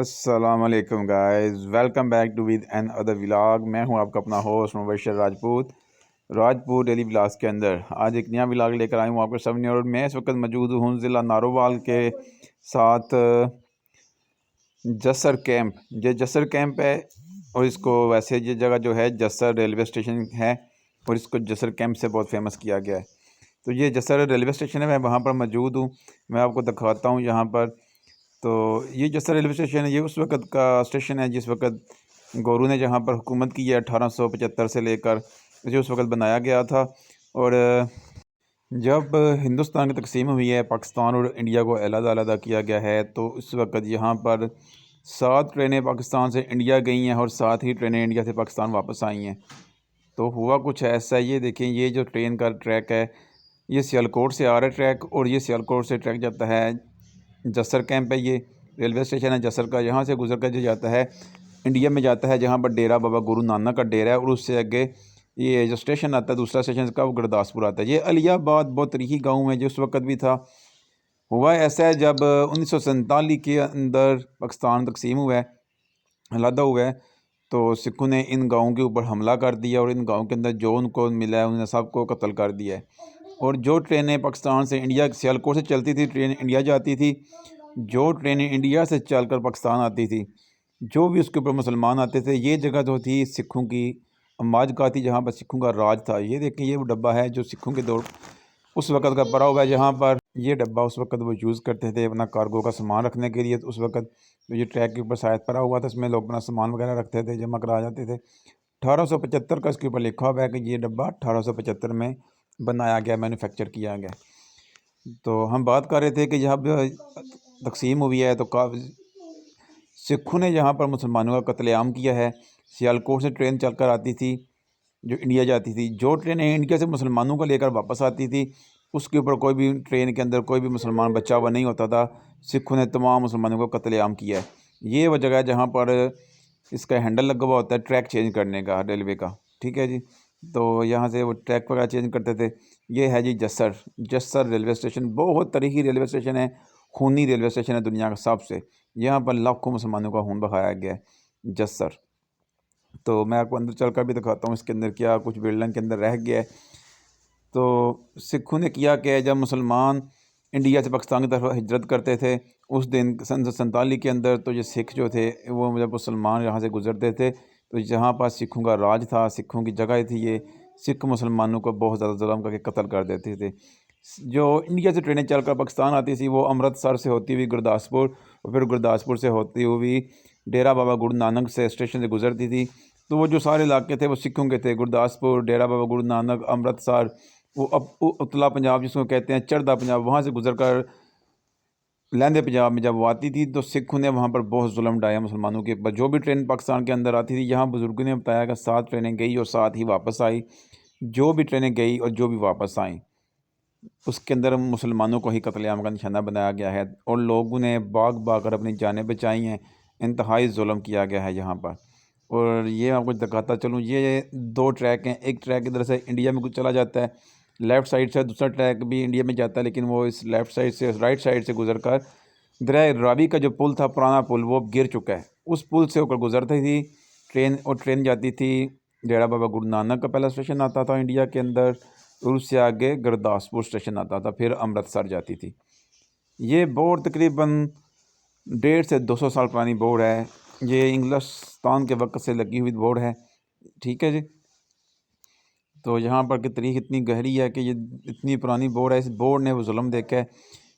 अस्सलामुअलैकुम guys, welcome back to with another vlog. मैं हूं आपका अपना host Mubashar Rajput daily vlogs के अंदर। आज एक नया व्लॉग लेकर आई हूं आपके सामने और मैं इस वक्त मौजूद हूं ज़िला नारोवाल के साथ जसर कैंप। ये जसर कैंप है और इसको वैसे ये जगह जो है जसर रेलवे स्टेशन है और इसको जसर कैंप से बहुत फेमस किया गया है। तो ये जसर रेलवे स्टेशन है, मैं वहाँ पर मौजूद हूँ। मैं आपको दिखाता हूँ यहाँ पर। तो ये जसर रेलवे स्टेशन है, ये उस वक़्त का स्टेशन है जिस वक़्त गोरू ने जहाँ पर हुकूमत की है 1875 से लेकर, जो उस वक़्त बनाया गया था। और जब हिंदुस्तान की तकसीम हुई है, पाकिस्तान और इंडिया को अलग-अलग किया गया है, तो उस वक़्त यहाँ पर 7 ट्रेनें पाकिस्तान से इंडिया गई हैं और 7 ही ट्रेनें इंडिया से पाकिस्तान वापस आई हैं। तो हुआ कुछ ऐसा, ये देखें, ये जो ट्रेन का ट्रैक है, ये सियालकोट से आ रहा है ट्रैक, और ये सियालकोट से ट्रैक जाता है जसर कैंप है। ये रेलवे स्टेशन है जसर का, यहाँ से गुजर कर जो जाता है इंडिया में जाता है, जहाँ पर डेरा बाबा गुरु नानक का डेरा है। और उससे आगे ये जो स्टेशन आता है, दूसरा स्टेशन का, वो गुरदासपुर आता है। ये अलियाबाद बहुत तरीकी गाँव है जो उस वक़्त भी था। हुआ ऐसा है, जब 1947 के अंदर पाकिस्तान तकसीम हुआ है, अलहदा हुआ है, तो सिखों ने इन गाँवों के ऊपर हमला कर दिया और इन गाँव के अंदर जो उनको मिला है उन्होंने सबको कत्ल कर दिया है। और जो ट्रेनें पाकिस्तान से इंडिया, सियालकोट से चलती थी ट्रेन, इंडिया जाती थी। जो ट्रेनें इंडिया से चलकर पाकिस्तान आती थी, जो भी उसके ऊपर मुसलमान आते थे, ये जगह जो थी सिखों की अमाज का थी, जहाँ पर सिखों का राज था। ये देखें, ये वो डब्बा है जो सिखों के दौर उस वक़्त का पड़ा हुआ है, जहाँ पर ये डब्बा उस वक़्त वो यूज़ करते थे अपना कार्गो का सामान रखने के लिए। तो उस वक़्त तो ये ट्रैक के ऊपर शायद पड़ा हुआ था, इसमें लोग अपना सामान वगैरह रखते थे, जमा करा जाते थे। 1875 का इसके ऊपर लिखा हुआ है कि ये डब्बा 1875 में बनाया गया, मैन्युफैक्चर किया गया। तो हम बात कर रहे थे कि जब तकसीम हुई है तो सिखों ने यहाँ पर मुसलमानों का कत्लेआम किया है। सियालकोट से ट्रेन चलकर आती थी जो इंडिया जाती थी। जो ट्रेनें इंडिया से मुसलमानों को लेकर वापस आती थी, उसके ऊपर कोई भी ट्रेन के अंदर कोई भी मुसलमान बचा हुआ नहीं होता था। सिखों ने तमाम मुसलमानों को कत्लेआम किया है। ये वो जगह है जहाँ पर इसका हैंडल लगा हुआ होता है ट्रैक चेंज करने का, रेलवे का। ठीक है जी। तो यहाँ से वो ट्रैक वगैरह चेंज करते थे। ये है जी जसर रेलवे स्टेशन। बहुत तरीकी रेलवे स्टेशन है, खूनी रेलवे स्टेशन है दुनिया का सबसे। यहाँ पर लाखों मुसलमानों का खून बहाया गया है, जसर। तो मैं आपको अंदर चलकर भी दिखाता हूँ इसके अंदर क्या कुछ बिल्डिंग के अंदर रह गया है। तो सिखों ने किया कि जब मुसलमान इंडिया से पाकिस्तान की तरफ हिजरत करते थे, उस दिन सन 47 के अंदर, तो ये सिख जो थे वो जब मुसलमान यहाँ से गुजरते थे, तो जहाँ पर सिखों का राज था, सिखों की जगह थी, ये सिख मुसलमानों को बहुत ज़्यादा जुल्म करके कत्ल कर देते थे। जो इंडिया से ट्रेनें चलकर पाकिस्तान आती थी, वो अमृतसर से होती हुई गुरदासपुर, और फिर गुरदासपुर से होती हुई डेरा बाबा गुरु नानक से स्टेशन से गुजरती थी। तो वो जो सारे इलाके थे वो सिखों के थे, गुरदासपुर, डेरा बाबा गुरु नानक, अमृतसर, वो उतला पंजाब जिसको कहते हैं, चढ़दा पंजाब, वहाँ से गुजर कर लहंदे पंजाब में जब वो आती थी, तो सिखों ने वहाँ पर बहुत जुल्म ढाया मुसलमानों के ऊपर। जो भी ट्रेन पाकिस्तान के अंदर आती थी, यहाँ बुजुर्गों ने बताया कि 7 ट्रेनें गई और 7 ही वापस आई। जो भी ट्रेनें गई और जो भी वापस आईं, उसके अंदर मुसलमानों को ही कत्लेआम का निशाना बनाया गया है और लोगों ने भाग भाग कर अपनी जानें बचाई हैं। इंतहाई जुल्म किया गया है यहाँ पर। और ये मैं आपको दिखाता चलूँ, ये 2 ट्रैक हैं। एक ट्रैक इधर से इंडिया में कुछ चला जाता है लेफ़्ट साइड से, दूसरा ट्रैक भी इंडिया में जाता है, लेकिन वो इस लेफ़्ट साइड से, राइट साइड से गुजर कर दरिया रावी का जो पुल था, पुराना पुल, वो अब गिर चुका है। उस पुल से होकर गुजरती थी ट्रेन, और ट्रेन जाती थी डेरा बाबा गुरु नानक का पहला स्टेशन आता था इंडिया के अंदर, और उससे आगे गुरदासपुर स्टेशन आता था, फिर अमृतसर जाती थी। ये बोर्ड तकरीबन 150 से 200 साल पुरानी बोर्ड है। ये इंग्लिस्तान के वक्त से लगी हुई बोर्ड है। ठीक है जी। तो यहाँ पर की तारीख इतनी गहरी है कि ये इतनी पुरानी बोर्ड है, इस बोर्ड ने वो जुल्म देखा है।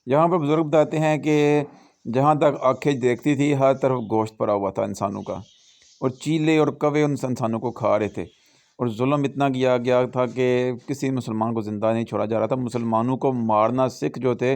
यहाँ पर बुज़ुर्ग बताते हैं कि जहाँ तक आँखें देखती थी, हर तरफ गोश्त पड़ा हुआ था इंसानों का, और चीले और कौवे उन इंसानों को खा रहे थे। और जुल्म इतना किया गया था कि किसी मुसलमान को ज़िंदा नहीं छोड़ा जा रहा था। मुसलमानों को मारना सिख जो थे,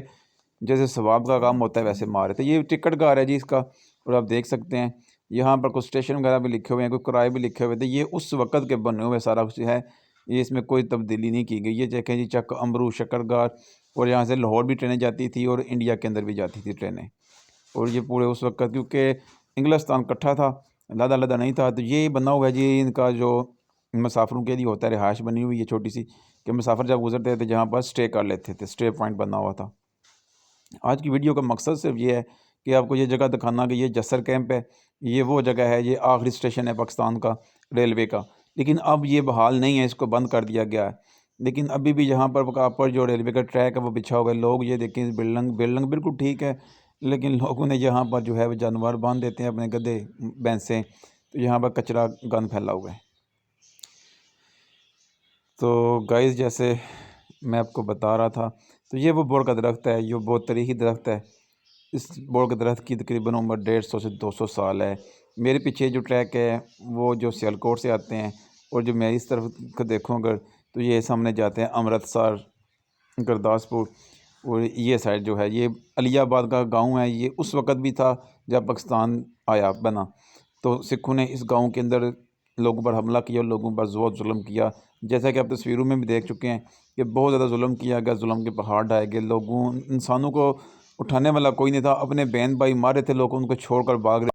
जैसे सवाब का काम होता है वैसे मार रहे थे। ये टिकट घर है जी इसका, और आप देख सकते हैं यहाँ पर कुछ स्टेशन वगैरह भी लिखे हुए हैं, कुछ किराए भी लिखे हुए थे। ये उस वक़्त के बने हुए सारा कुछ है, ये इसमें कोई तब्दीली नहीं की गई। ये देखें जी, चक अमरू, शक्करगार, और यहाँ से लाहौर भी ट्रेनें जाती थी और इंडिया के अंदर भी जाती थी ट्रेनें। और ये पूरे उस वक़्त, क्योंकि इंग्लिस्तान इकट्ठा था, अलग-अलग नहीं था, तो ये बना हुआ है जी इनका, जो मुसाफिरों के लिए होता है, रिहाइश बनी हुई है छोटी सी, कि मुसाफिर जब गुजरते थे जहाँ पर स्टे कर लेते थे, स्टे पॉइंट बना हुआ था। आज की वीडियो का मकसद सिर्फ ये है कि आपको ये जगह दिखाना कि ये जसर कैंप है, ये वो जगह है, ये आखिरी स्टेशन है पाकिस्तान का रेलवे का। लेकिन अब ये बहाल नहीं है, इसको बंद कर दिया गया है। लेकिन अभी भी यहाँ पर जो रेलवे का ट्रैक है वो बिछा हुआ है। लोग ये देखें, बिल्डिंग बिल्डिंग बिल्कुल ठीक है, लेकिन लोगों ने यहाँ पर जो है वो जानवर बांध देते हैं अपने गधे भैंसें, तो यहाँ पर कचरा गंद फैला हुआ है। तो गाइस, जैसे मैं आपको बता रहा था, तो ये वो बोर का दरख्त है, ये बहुत तारीखी दरख्त है। इस बोर के दरख्त की तकरीबन उम्र 150 से 200 साल है। मेरे पीछे जो ट्रैक है वो जो सियालकोट से आते हैं, और जो मैं इस तरफ को देखूँ अगर, तो ये सामने जाते हैं अमृतसर, गुरदासपुर, और ये साइड जो है ये अलियाबाद का गांव है। ये उस वक़्त भी था जब पाकिस्तान बना। तो सिखों ने इस गांव के अंदर लोगों पर हमला किया और लोगों पर बहुत जुल्म किया। जैसा कि आप तस्वीरों में भी देख चुके हैं कि बहुत ज़्यादा जुल्म किया गया, जुल्म के पहाड़ ढाए गए। लोगों इंसानों को उठाने वाला कोई नहीं था, अपने बहन भाई मारे थे, लोग उनको छोड़कर भाग रहे।